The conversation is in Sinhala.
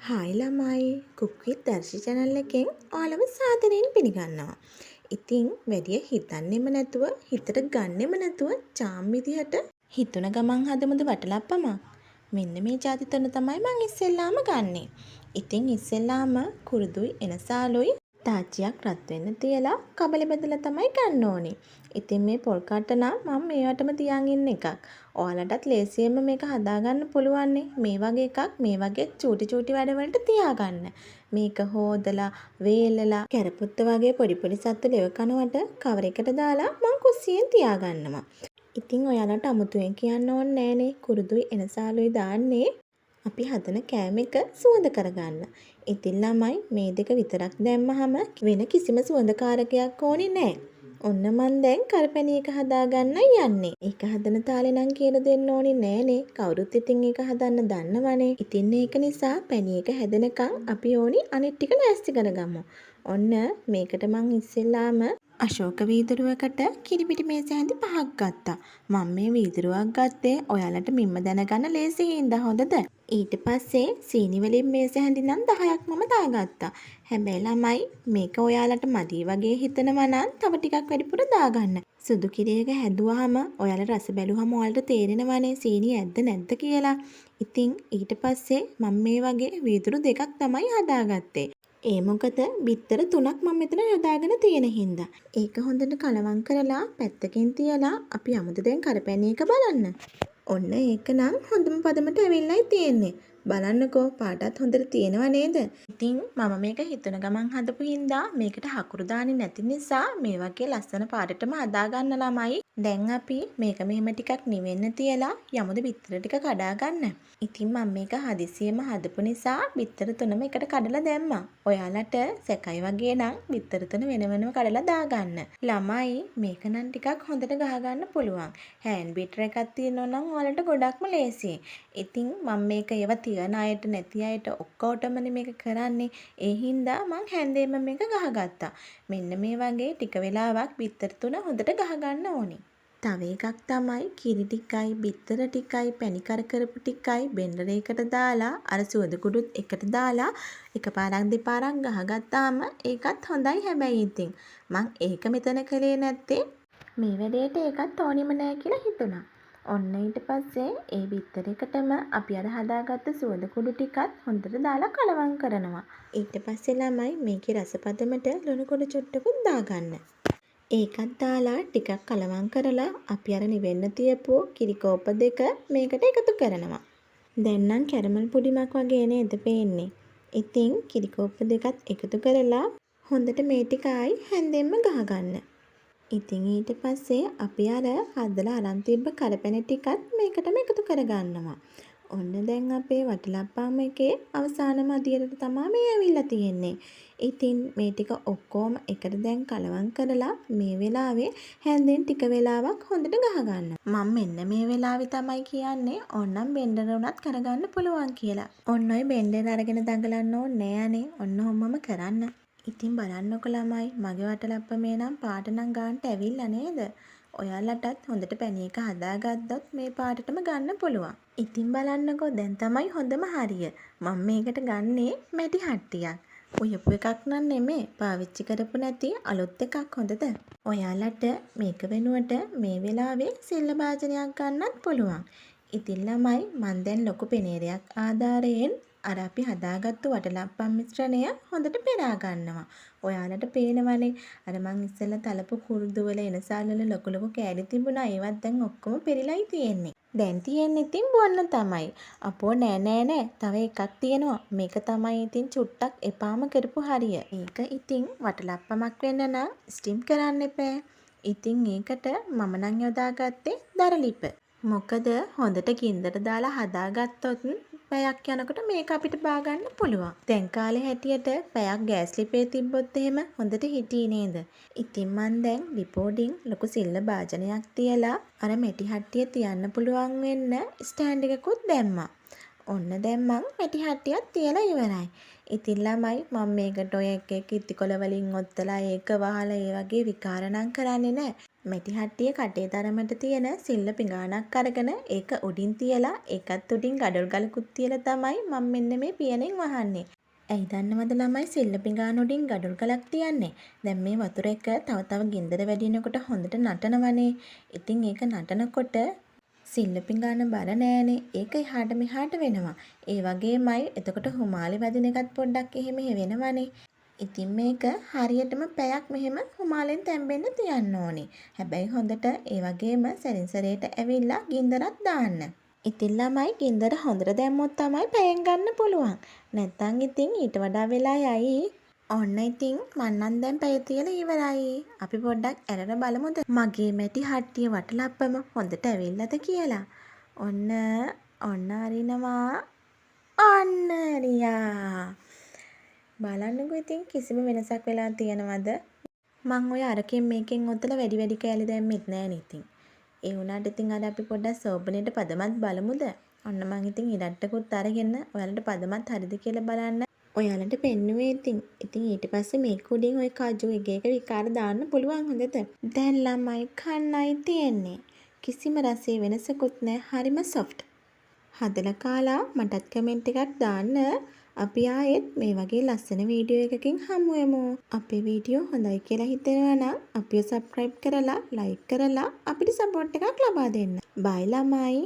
හායි ළමයි කුක් විත් දර්ශි channel එකෙන් ඔයාලව සාදරයෙන් පිළිගන්නවා. ඉතින් වැඩිය හිතන්නෙම නැතුව හිතට ගන්නෙම නැතුව චාම් විදිහට හිතුන ගමන් හදමුද වටලප්පමක්. මෙන්න මේ ಜಾති තුන තමයි මං ඉස්සෙල්ලාම ගන්නෙ. ඉතින් ඉස්සෙල්ලාම කුරුදුයි එනසාලුයි තාච්චියක් රත් වෙන්න තියලා කබලෙ බෙදලා තමයි ගන්න ඕනේ. ඉතින් මේ පොල් කට්ට නම් මම මේවටම තියන් ඉන්න එකක්. ඔයාලටත් ලේසියෙන්ම මේක හදාගන්න පුළුවන් මේ වගේ එකක් මේ වගේ චූටි වැඩවලට තියාගන්න. මේක හොදලා වේලලා කැරපුත්ත වගේ පොඩි පොඩි සත්තු ලෙව කනවට කවර එකට දාලා මං කුස්සියෙන් තියාගන්නවා. ඉතින් ඔයාලට අමුතුවෙන් කියන්න ඕනේ නෑනේ කුරුදුයි එනසාලුයි දාන්නේ අපි හදන කෑම එක සුවඳ කරගන්න. ඉතින් ළමයි මේ දෙක විතරක් දැම්මහම වෙන කිසිම සුවඳකාරකයක් ඕනේ නෑ. ඔන්න මන් දැන් කරපැණි එක හදාගන්න යන්නේ. ඒක හදන තාලේ නම් කියලා දෙන්න ඕනේ නෑනේ. කවුරුත් ඉතින් ඒක හදන්න දන්නවනේ. ඉතින් ඒක නිසා පැණි එක හැදෙනකන් අපි ඕනි අනිත් ටික ලෑස්ති කරගමු. ඔන්න මේකට මං ඉස්සෙල්ලාම අශෝක වීදුරුවකට කිරිපිටි මේස හැඳි 5ක් ගත්තා. මම මේ වීදුරුවක් ගත්තේ ඔයාලට මිම්ම දැනගන්න ලේසි හින්දා හොඳද? ඊට පස්සේ සීනි වලින් මේස හැඳි නම් 10ක් මම දාගත්තා. හැබැයි ළමයි මේක ඔයාලට මදි වගේ හිතනවා නම් තව ටිකක් වැඩිපුර දාගන්න. සුදු කිරියක හැදුවාම ඔයාලා රස බැලුවම ඔයාලට තේරෙනවනේ සීනි ඇද්ද නැද්ද කියලා. ඉතින් ඊට පස්සේ මම මේ වගේ වීදුරු දෙකක් තමයි හදාගත්තේ. ඒ මොකද බිත්තර 3ක් මම මෙතන හදාගෙන තියෙන හින්දා. ඒක හොඳට කලවම් කරලා පැත්තකින් තියලා අපි අමුතු දැන් කරපැණි එක බලන්න. ඔන්න ඒක නම් හොඳම පදමට ඇවිල්ලායි තියෙන්නේ. බලන්නකෝ පාටත් හොඳට තියෙනව නේද? ඉතින් මම මේක හිතන ගමන් හදපු හින්දා මේකට හකුරු දාන්නේ නැති නිසා මේ වගේ ලස්සන පාටටම හදාගන්න ළමයි. දැන් අපි මේක මෙහෙම ටිකක් නිවෙන්න තියලා යමුද බිත්තර ටික කඩා ගන්න. ඉතින් මම මේක හදිසියෙම හදපු නිසා බිත්තර තුනම එකට කඩලා දැම්මා. ඔයාලට සැකයි වගේ නම් බිත්තර තුන වෙන වෙනම කඩලා දාගන්න. ළමයි මේක නම් ටිකක් හොඳට ගහගන්න පුළුවන්. හෑන්ඩ් බීටර් එකක් තියෙනවා නම් ඔයාලට ගොඩක්ම ලේසියි. ඉතින් මම මේක ඒව තියන අයට නැති අයට ඔක්කොටමනේ මේක කරන්නේ. ඒ හින්දා මං හැන්දේම මේක ගහගත්තා. මෙන්න මේ වගේ ටික වෙලාවක් බිත්තර තුන හොඳට ගහගන්න ඕනේ. තව එකක් තමයි කිරි ටිකයි බිත්තර ටිකයි පැණි කරපු ටිකයි බෙන්ඩර් එකකට දාලා අර සුවඳ කුඩුත් එකට දාලා එකපාරක් දෙපාරක් ගහගත්තාම ඒකත් හොඳයි. හැබැයි ඉතින් මං ඒක මෙතන කළේ නැත්තේ මේ වැඩේට ඒකත් ඕනෙම නෑ කියලා හිතුණා. ඔන්න ඊට පස්සේ ඒ බිත්තර එකටම අපි අර හදාගත්ත සුවඳ කුඩු ටිකත් හොඳට දාලා කලවම් කරනවා. ඊට පස්සේ ළමයි මේකේ රසපදමට ලුණු කුඩු චුට්ටකුත් දාගන්න. ඒකත් දාලා ටිකක් කලවම් කරලා අපි අර නිවෙන්න තියපු කිරි කෝප්ප දෙක මේකට එකතු කරනවා. දැන් නම් කැරමල් පුඩිමක් වගේ නේද පේන්නේ. ඉතින් කිරි කෝප්ප දෙකත් එකතු කරලා හොඳට මේ ටික ආයි හැන්දෙන්ම ගහගන්න. ඉතින් ඊට පස්සේ අපි අර හදලා අරන් තිබ්බ කරපැණි ටිකත් මේකටම එකතු කරගන්නවා. ඔන්න දැන් අපේ වටලප්පම් එකේ අවසාන මදියට තමයි මේ ඇවිල්ලා තියෙන්නේ. ඉතින් මේ ටික ඔක්කොම එකට දැන් කලවම් කරලා මේ වෙලාවේ හැන්දෙන් ටික වෙලාවක් හොඳට ගහගන්න. මම මෙන්න මේ වෙලාවේ තමයි කියන්නේ ඕන්නම් බෙන්ඩර් උනත් කරගන්න පුළුවන් කියලා. ඔන්න ඔය බෙන්ඩර් අරගෙන දඟලන්න ඕනේ නෑනේ. ඔන්න ඔහොමම කරන්න. ඉතින් බලන්නකො ළමයි මගේ වටලප්පමේ නම් පාට නම් ගන්නට ඇවිල්ලා නේද? ඔයාලටත් හොඳට පැණි එක හදාගත්තොත් මේ පාටටම ගන්න පුළුවන්. ඉතින් බලන්නකෝ දැන් තමයි හොඳම හරිය. මම මේකට ගන්නේ මැටි හට්ටියක්. උයපු එකක් නම් නෙමෙයි පාවිච්චි කරපු නැති අලුත් එකක් හොඳද? ඔයාලට මේක වෙනුවට මේ වෙලාවේ සෙල්ල භාජනයක් ගන්නත් පුළුවන්. ඉතින් ළමයි මම දැන් ලොකු පෙනේරයක් ආධාරයෙන් අර අපි හදාගත්තු වටලප්පම් මිශ්‍රණය හොඳට පෙරා ගන්නවා. ඔයාලට පේනවනේ අර මං ඉස්සෙල්ලා තලපු කුරුදු වල එනසාලල ලොකු ලොකු කෑලි තිබුණා. ඒවත් දැන් ඔක්කොම පෙරිලායි තියෙන්නේ. දැන් තියෙන්නේ ඉතින් බොන්න තමයි. අපෝ නෑ. තව එකක් තියෙනවා. මේක තමයි ඉතින් චුට්ටක් එපාම කරපු හරිය. ඒක ඉතින් වටලප්පමක් වෙන්න නම් ස්ටිම් කරන්න එපා. ඉතින් ඒකට මම නම් යොදාගත්තේ දරලිප. මොකද හොඳට ගින්දර දාලා හදාගත්තොත් පැයක් යනකොට මේක අපිට බාගන්න පුළුවන්. දැන් කාලේ හැටියට පැයක් ගෑස් ලිපේ තිබ්බොත් එහෙම හොඳට හිටියේ නේද? ඉතින් මන් දැන් ලිපෝඩින් ලොකු සිල්ල භාජනයක් තියලා අර මැටි හට්ටිය තියන්න පුළුවන් වෙන්න ස්ටෑන්ඩ් එකකුත් දැම්මා. ඔන්න දැන් මං මැටි හට්ටියක් තියලා ඉවරයි. ඉතින් ළමයි මම මේකට ඔය එක ඉතිකොල වලින් ඔත්තලා ඒක වහලා ඒ වගේ විකාර නම් කරන්නේ නැහැ. මැටි හට්ටිය කටේ තරමට තියෙන සිල්ල පිඟානක් අරගෙන ඒක උඩින් තියලා ඒකත් උඩින් ගඩොල් ගලකුත් තියලා තමයි මම මෙන්න මේ පියනෙන් වහන්නේ. ඇයි දන්නවද ළමයි සිල්ල පිඟාන උඩින් ගඩොල් ගලක් තියන්නේ? දැන් මේ වතුර එක තව තව ගින්දර වැඩි වෙනකොට හොඳට නටනවනේ. ඉතින් ඒක නටනකොට සිල්ල පිඟාන බර නෑනේ. ඒක එහාට මෙහාට වෙනවා. ඒ වගේමයි එතකොට හුමාලි වදින එකත් පොඩ්ඩක් එහෙම වෙනවනේ. ඉතින් මේක හරියටම පැයක් මෙහෙම හුමාලෙන් තැම්බෙන්න තියන්න ඕනේ. හැබැයි හොඳට ඒ වගේම සැරින් සැරේට ඇවිල්ලා ගින්දරක් දාන්න. ඉතින් ළමයි ගින්දර හොඳට දැම්මොත් තමයි පැයෙන් ගන්න පුළුවන්. නැත්තම් ඉතින් ඊට වඩා වෙලා යයි. ඔන්න ඉතින් මන්නම් දැන් පැය තියලා ඉවරයි. අපි පොඩ්ඩක් ඇරලා බලමුද මගේ මැටි හට්ටිය වටලප්පම හොඳට ඇවිල්ලාද කියලා. ඔන්න අරිනවා. ඔන්න ඇරියා. බලන්නකෝ ඉතින් කිසිම වෙනසක් වෙලා තියෙනවද? මං ඔය අරකින් මේකෙන් ඔතල වැඩි කෑලි දැම්මෙත් නෑනේ ඉතින්. ඒ වුණාට ඉතින් අද අපි පොඩ්ඩක් සෝබනේට පදමත් බලමුද? ඔන්න මං ඉතින් ඉරට්ටකුත් අරගෙන ඔයාලට පදමත් හරිද කියලා බලන්න ඔයාලට පෙන්නුවේ ඉතින්. ඉතින් ඊට පස්සේ මේක උඩින් ඔය කජු එක විකාර දාන්න පුළුවන් හොඳද? දැන් ළමයි කන්නයි තියෙන්නේ. කිසිම රසයේ වෙනසකුත් නෑ. හරිම සොෆ්ට්. හදලා කාලා මටත් කමෙන්ට් එකක් දාන්න. අපි ආයෙත් මේ වගේ ලස්සන වීඩියෝ එකකින් හමු වෙමු. අපේ වීඩියෝ හොඳයි කියලා හිතෙනවා නම් අපිව සබ්ස්ක්‍රයිබ් කරලා ලයික් කරලා අපිට සපෝට් එකක් ලබා දෙන්න. බයි ළමයි.